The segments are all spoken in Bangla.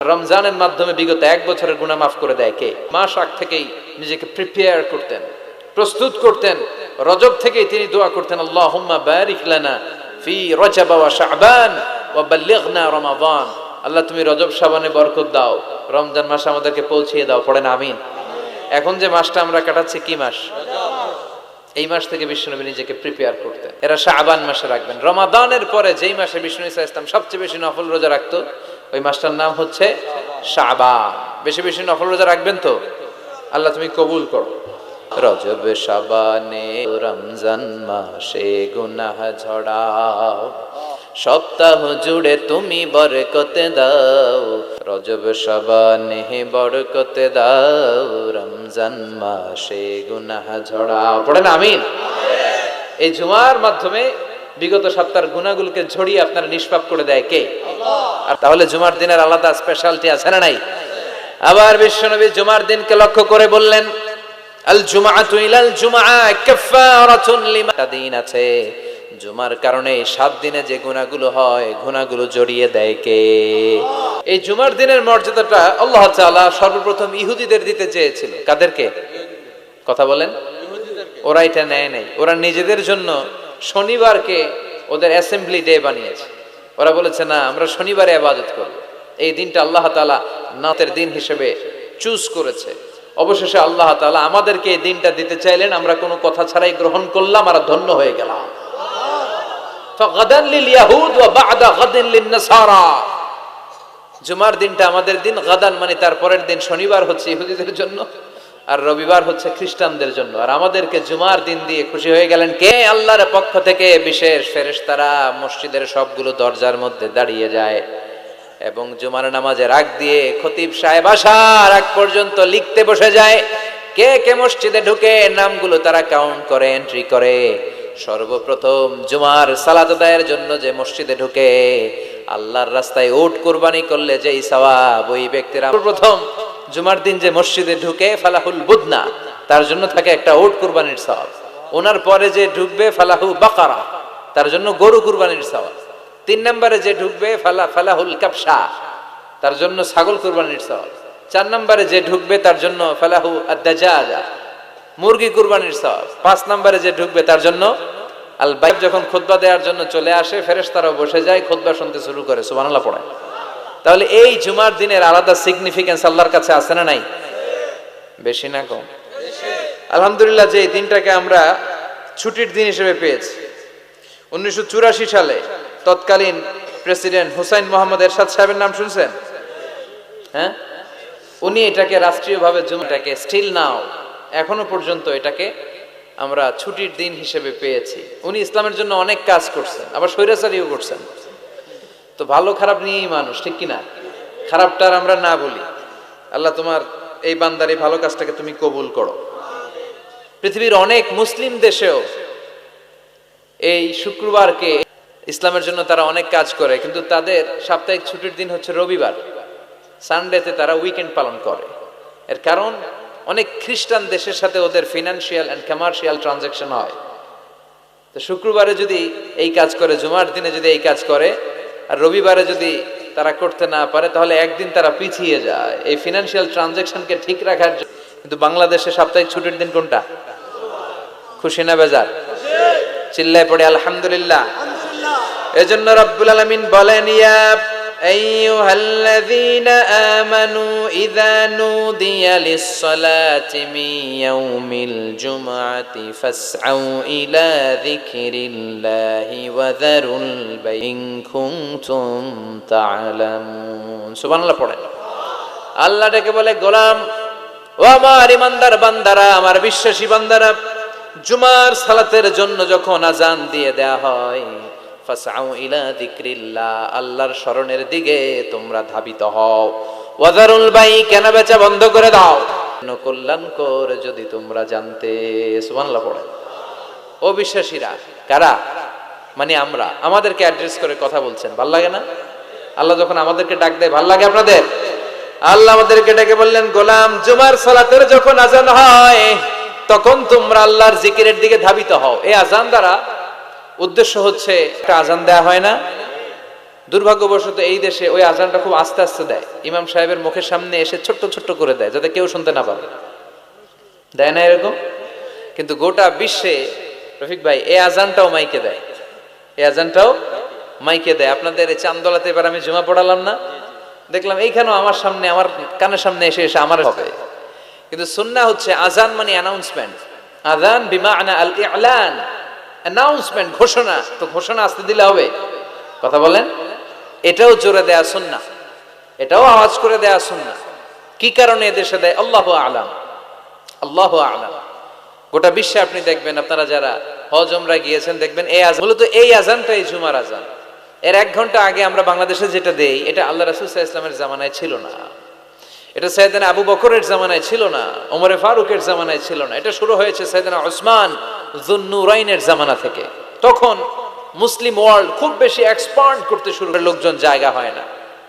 রমজানের মাধ্যমে বিগত 1 বছরের গুনাহ মাফ করে দেয় কে? মাস আগ থেকেই নিজেকে প্রিপেয়ার করতেন, প্রস্তুত করতেন। রজব থেকেই তিনি দোয়া করতেন, আল্লাহুম্মা বারিক লানা ফি রজব ওয়া শাবান ওয়া বাল্লিগনা রমাদান। আল্লাহ তুমি রজব শাবানে বরকত দাও, রমজান মাস আমাদেরকে পৌঁছিয়ে দাও। পড়েন আমিন। এখন যে মাসটা আমরা কাটাচ্ছি কি মাস? এই মাস থেকে বিশ্বনবী নিজেকে প্রিপেয়ার করতেন। এরা শাবান মাসে রাখবেন। রমাদানের পরে যেই মাসে বিষ্ণু ইসা ইসলাম সবচেয়ে বেশি নফল রোজা রাখতো, ওই মাসটার নাম হচ্ছে শাবান। বেশি বেশি নফল রোজা রাখবেন তো? আল্লাহ তুমি কবুল করো। রজব শাবানে রমজান মাসে গুনাহ ঝড়াও, সপ্তাহ জুড়ে তুমি বরকতে দাও। রজব শাবানে বরকতে দাও, রমজান মাসে গুনাহ ঝড়াও। পড়েন আমিন। এই জুমার মাধ্যমে বিগত সপ্তাহের গুনাহগুলোকে ঝরিয়ে আপনার নিষ্পাপ করে দেয় কে? আর তাহলে জুমার দিনের আলাদা স্পেশালিটি আছে না নাই? আবার বিশ্বনবী জুমার দিনকে লক্ষ্য করে বললেন, আল জুমআতু ইলাল জুমআ কাফারাতুন লিমা। দিন আছে, জুমার কারণে 7 দিনে যে গুনাহগুলো হয়, গুনাহগুলো জড়িয়ে দেয় কে? এই জুমার দিনের মর্যাদাটা আল্লাহ তাআলা সর্বপ্রথম ইহুদিদের দিতে চেয়েছিল। কাদেরকে? কথা বলেন। ওরা এটা নেয় নাই। ওরা নিজেদের জন্য শনিবারকে ওদের অ্যাসেম্বলি ডে বানিয়েছে। ওরা বলেছে না, আমরা শনিবারে ইবাদত করব। এই দিনটা আল্লাহ তাআলা নাতের দিন হিসেবে চুজ করেছে। অবশেষে আল্লাহ তাআলা আমাদেরকে এই দিনটা দিতে চাইলেন, আমরা কোনো কথা ছাড়াই গ্রহণ করলাম আর ধন্য হয়ে গেলাম। ফাগাদান লিল ইয়াহুদ ওয়া বা'দা গাদিন লিন নাসারা। জুমার দিনটা আমাদের দিন, গাদান মানে তার পরের দিন শনিবার হচ্ছে ইহুদিদের জন্য, আর রবিবার হচ্ছে খ্রিস্টানদের জন্য। আর আমাদেরকে জুমার দিন দিয়ে খুশি হয়ে গেলেন কে? আল্লাহর পক্ষ থেকে বিশেষ ফেরেশতারা মসজিদের সবগুলো দরজার মধ্যে দাঁড়িয়ে যায় এবং জুমার নামাজের আগ দিয়ে খতিব সাহেব আসার আগ পর্যন্ত লিখতে বসে যায়। কে কে মসজিদে ঢুকে নামগুলো তারা কাউন্ট করে, এন্ট্রি করে। সর্বপ্রথম জুমার সালাত আদায়ের জন্য যে মসজিদে ঢুকে, আল্লাহর রাস্তায় উট কুরবানি করলে যেই সওয়াব, ওই ব্যক্তিরা প্রথম জুমার দিন যে মসজিদে ঢুকে ফালাহুল বুদনা, তার জন্য থাকে একটা উট কুরবানির সওয়াব। ওনার পরে যে ঢুকবে ফালাহু বাকারা, তার জন্য গরু কুরবানির সওয়াব। 3 নম্বরে যে ঢুকবে ফালাহুল কাবসা, তার জন্য ছাগল কুরবানির সওয়াব। 4 নম্বরে যে ঢুকবে তার জন্য ফালাহু আদ-দাজাজা, মুরগি কুরবানির সওয়াব। 5 নম্বরে যে ঢুকবে তার জন্য আল বাইব। যখন খুতবা দেওয়ার জন্য চলে আসে, ফেরেশতারাও বসে যায়, খুতবা শুনতে শুরু করে, সুবহানাল্লাহ পড়ে। তাহলে এই জুমার দিনের আলাদা সিগনিফিকেন্স আল্লাহর কাছে আছে না নাই? বেশি না কম? আলহামদুলিল্লাহ যে এই দিনটাকে আমরা ছুটির দিন হিসেবে পেয়েছি। 1984 সালে তৎকালীন প্রেসিডেন্ট হুসাইন মোহাম্মদ এরশাদ সাহেবের নাম শুনছেন? হ্যাঁ, উনি এটাকে রাষ্ট্রীয়ভাবে জুমাটাকে স্টিল নাও এখনো পর্যন্ত এটাকে আমরা ছুটির দিন হিসেবে পেয়েছি। উনি ইসলামের জন্য অনেক কাজ করছেন, আবার স্বৈরাচারীও করছেন। তো ভালো খারাপ নিয়েই মানুষ, ঠিক কিনা? খারাপটার আমরা না বলি। আল্লাহ তোমার এই বান্দার এই ভালো কাজটাকে তুমি কবুল করো। পৃথিবীর অনেক মুসলিম দেশেও এই শুক্রবারকে ইসলামের জন্য তারা অনেক কাজ করে, কিন্তু তাদের সাপ্তাহিক ছুটির দিন হচ্ছে রবিবার। সানডেতে তারা উইকেন্ড পালন করে। এর কারণ অনেক খ্রিস্টান দেশের সাথে ওদের ফিনান্সিয়াল এন্ড কমার্শিয়াল ট্রানজাকশন হয়। তো শুক্রবারে যদি এই কাজ করে, জুমার দিনে যদি এই কাজ করে, আর রবিবারে যদি তারা করতে না পারে, তাহলে একদিন তারা পিছিয়ে যায় এই ফিনান্সিয়াল ট্রানজাকশনকে ঠিক রাখার জন্য। কিন্তু বাংলাদেশে সাপ্তাহিক ছুটির দিন কোনটা? খুশি না বেজার? চিল্লায় পড়ে আলহামদুলিল্লাহ। এজন্য রব্বুল আলামিন বলেন, ইয়া আইয়ুহাল্লাযীনা আমানু ইযা নুদিয়া লিস-সালাতি মিন ইয়াউমিল জুমআতি ফাসআউ ইলা যিকরিল্লাহি ওয়া যারুল বাই' ইন কুনতুম তা'লামুন। সুবহানাল্লাহ পড়েন। আল্লাহ ডেকে বলে, গোলাম ও আমার ইমানদার বান্দারা, আমার বিশ্বাসী বান্দারা, জুমার সালাতের জন্য যখন আজান দিয়ে দেয়া হয়, ফাসআউ ইলা যিকরিল্লাহ, আল্লাহর স্মরণের দিকে তোমরা ধাবিত হও। ওয়াজারুল বাই', কেনা বেচা বন্ধ করে দাও। কল্যাণকর যদি তোমরা জানতে। সুবহানাল্লাহ পড়ে। ও বিশ্বাসীরা, কারা? মানে আমরা। আমাদেরকে অ্যাড্রেস করে কথা বলছেন, ভাল লাগে না? আল্লাহ যখন আমাদেরকে ডাক দেয়, ভাল লাগে আপনাদের? আল্লাহ আমাদেরকে ডেকে বললেন, গোলাম জুমার সালাতের যখন আজান হয়, তখন তোমরা আল্লাহর জিকিরের দিকে ধাবিত হও। এই আজান দ্বারা উদ্দেশ্য হচ্ছে, একটা আজান দেয়া হয় না, দুর্ভাগ্যবশত এই দেশে ওই আজানটা খুব আস্তে আস্তে দেয়, ইমাম সাহেবের মুখের সামনে এসে ছোট্ট ছোট্ট করে দেয় যাতে কেউ শুনতে না পারে, দেয় না এরকম? কিন্তু গোটা বিশ্বে রফিক ভাই এই আজানটাও মাইকে দেয়, এই আজানটাও মাইকে দেয়। আপনাদের এই চান্দোলাতে এবার আমি জুমা পড়ালাম না, দেখলাম এইখানেও আমার সামনে, আমার কানের সামনে এসে এসে আমার হবে। কিন্তু সুন্নাহ হচ্ছে আজান মানে অ্যানাউন্সমেন্ট, আজান বিমাআনা আল ইলান, অ্যানাউন্সমেন্ট, ঘোষণা। তো ঘোষণা আসতে দিলে হবে? কথা বলেন। এটাও জোরে দেয়া সুন্নাহ, এটাও আওয়াজ করে দেয়া সুন্নাহ। কি কারণে এদেশে দেয় আল্লাহু আ'লাম, আল্লাহু আ'লাম। গোটা বিশ্বে আপনি দেখবেন, আপনারা যারা হজ উমরা গিয়েছেন দেখবেন এই আজান, মূলত এই আজানটাই জুমার আজান। এর 1 ঘন্টা আগে আমরা বাংলাদেশে যেটা দেই, এটা আল্লাহ রাসূল সাল্লাল্লাহু আলাইহি ওয়াসাল্লামের জামানায় ছিল না, এটা সাইয়েদনা আবু বকরের জামানায় ছিল না, ওমরে ফারুকের জামানায় ছিল না, এটা শুরু হয়েছে সাইয়েদনা উসমান যুন্নুরাইনের জামানা থেকে। তখন মুসলিম ওয়ার্ল্ড খুব বেশি এক্সপান্ড করতে শুরু করে, লোকজন জায়গা হয় না।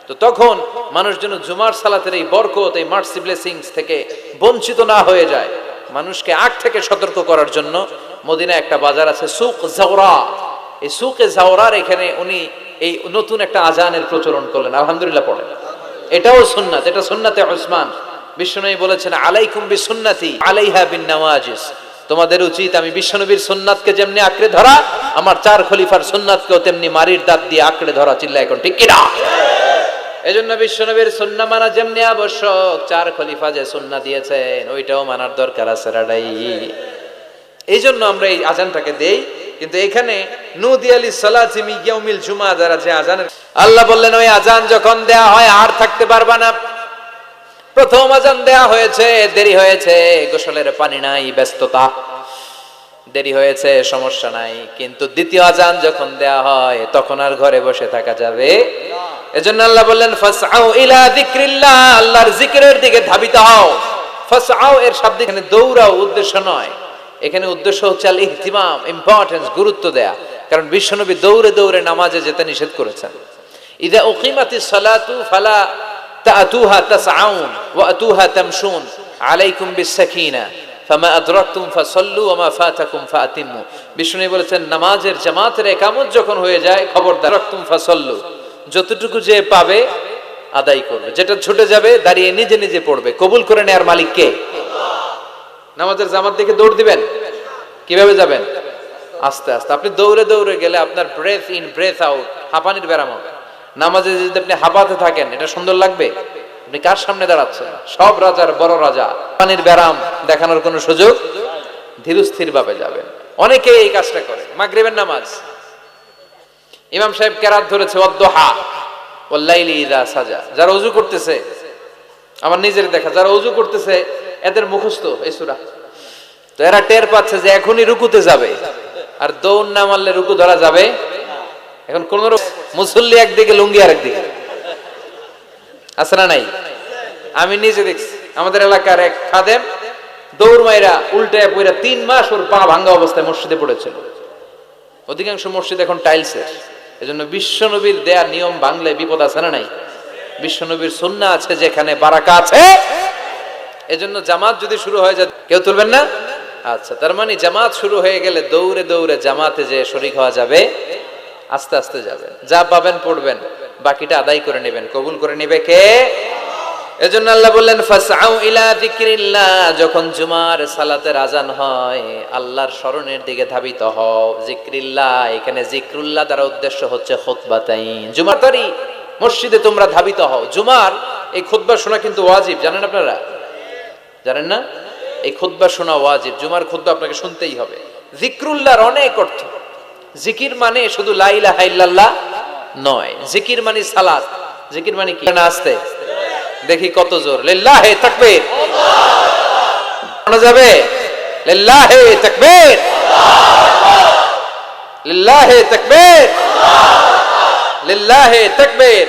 তো তখন মানুষ যেন জুমার সালাতের এই বরকত, এই মার্সি ব্লেসিংস থেকে বঞ্চিত না হয়ে যায়, মানুষকে আগ থেকে সতর্ক করার জন্য মদিনায় একটা বাজার আছে সুক জাওরা, এই সুকে জাওরার এখানে উনি এই নতুন একটা আজানের প্রচলন করলেন। আলহামদুলিল্লাহ পড়েন, এটাও সুন্নাত, এটা সুন্নাতে উসমান। বিশ্বনবী বলেছেন আলাইকুম বিসুন্নতি আলাইহা বিন্নাওয়াজিস, তোমাদের উচিত আমি বিশ্বনবীর সুন্নাতকে যেমনি আঁকড়ে ধরা, আমার 4 খলিফার সুন্নাতকেও তেমনি মারির দাঁত দিয়ে আঁকড়ে ধরা। চিল্লা এখন ঠিক কিনা? এজন্য বিশ্বনবীর সুন্নাহ মানা যেমনি আবশ্যক, 4 খলিফা যে সুন্নাহ দিয়েছেন ওইটাও মানার দরকার আছে রাডাই। এই জন্য আমরা এই আজানটাকে দেই। কিন্তু এখানে নুদিয়া লিসসালাতি মিন ইয়াউমিল জুমআ দ্বারা যে আজান, আল্লাহ বললেন ওই আজান যখন দেয়া হয় আর থাকতে পারবা না। প্রথম আজান দেয়া হয়েছে, দেরি হয়েছে, গোসলের পানি নাই, ব্যস্ততা, দেরি হয়েছে, সমস্যা নাই। কিন্তু দ্বিতীয় আজান যখন দেয়া হয় তখন আর ঘরে বসে থাকা যাবে। এজন্য আল্লাহ বললেন ফাসআউ ইলা যিকরিল্লাহ, আল্লাহর জিকিরের দিকে ধাবিত হও। ফাসআউ এর শব্দ এখানে দৌড়াও উদ্দেশ্য নয়, এখানে উদ্দেশ্য হচ্ছে আল ইহতিমাম, ইম্পর্টেন্স, গুরুত্ব দেয়া। কারণ বিশ্বনবী দৌড়ে দৌড়ে নামাজে যেতে নিষেধ করেছেন। ইযা উকিমাতিস সালাতু ফালা তাতুহা তাসআউন ওয়া আতুহা তামশুন আলাইকুম বিসসাকিনা ফামা আদরাকতুম ফাসাল্লু ওয়া মা ফাতাকুম ফাতিমু। বিশ্বনবী বলেছেন নামাজের জামাতের ইকামত যখন হয়ে যায় খবরদার, আদরাকতুম ফাসাল্লু, যতটুকু যে পাবে আদায় করবে, যেটা ছুটে যাবে দাঁড়িয়ে নিজে নিজে পড়বে। কবুল করে নেয়ার মালিক কে? নামাজের জামাত দেখে দৌড় দিবেন, কিভাবে যাবেন? আস্তে আস্তে। আপনি দৌড়ে দৌড়ে গেলে আপনার ব্রেথ ইন ব্রেথ আউট, হাঁপানির ব্যারাম হবে। নামাজে যদি আপনি হাঁপাতে থাকেন এটা সুন্দর লাগবে? আপনি কার সামনে দাঁড়াচ্ছেন? সব রাজার বড় রাজা, হাঁপানির ব্যারাম দেখানোর কোনো সুযোগ, ধীরস্থির ভাবে যাবেন। অনেকে এই কাজটা করে। মাগরিবের নামাজ, ইমাম সাহেব কেরাত ধরেছে ওয়াদ্দুহা ওয়াল্লাইলি ইযা সাজা, যারা ওযু করতেছে, আমার নিজের দেখা, যারা ওযু করতেছে এদের মুখস্থ এই সূরা, তো এরা টের পাচ্ছে যে এখনই রুকুতে যাবে, আর দৌড় না মারলে রুকু ধরা যাবে। এখন কোন মুসল্লি একদিকে, লুঙ্গি আরেকদিকে, আছে না নাই? আমি নিজে দেখছি আমাদের এলাকার এক খাদেম দৌড় মাইরা উল্টায় পইরা 3 মাস ওর পা ভাঙা অবস্থায় মসজিদে পড়েছিল। অধিকাংশ মসজিদ এখন টাইলসের। এজন্য বিশ্বনবীর দেয়া নিয়ম ভাঙলে বিপদ আছে না নাই? বিশ্বনবীর সুন্নাহ আছে যেখানে বারাকা আছে। এজন্য জামাত যদি শুরু হয়ে যায় কেউ তুলবেন না? আচ্ছা, তার মানে জামাত শুরু হয়ে গেলে দৌড়ে দৌড়ে জামাতে যে শরীক হওয়া যাবে, আস্তে আস্তে যাবেন, যা পাবেন পড়বেন, বাকিটা আদায় করে নেবেন। কবুল করে নেবে কে? এজন্য আল্লাহ বললেন ফাসআউ ইলা যিকরিল্লাহ, যখন জুমার সালাতের আজান হয় আল্লাহর স্মরণের দিকে ধাবিত হও। যিকরিল্লাহ, এখানে যিকরুল্লাহ দ্বারা উদ্দেশ্য হচ্ছে খুতবাতাইন। জুমার তারি মসজিদে তোমরা ধাবিত হও। জুমার এই খুতবা শোনা কিন্তু ওয়াজিব, জানেন আপনারা? জানেন না? এই খুতবা শোনা ওয়াজিব। জুমার খুতবা আপনাকে শুনতেই হবে। যিকরুল্লাহর অনেক অর্থ। জিকির মানে শুধু লা ইলাহা ইল্লাল্লাহ নয়, জিকির মানে সালাত। জিকির মানে কি? না আসতে দেখি কত জোর, লিল্লাহি তাকবীর, শোনা যাবে? লিল্লাহি তাকবীর, লিল্লাহি তাকবীর, লিল্লাহি তাকবীর।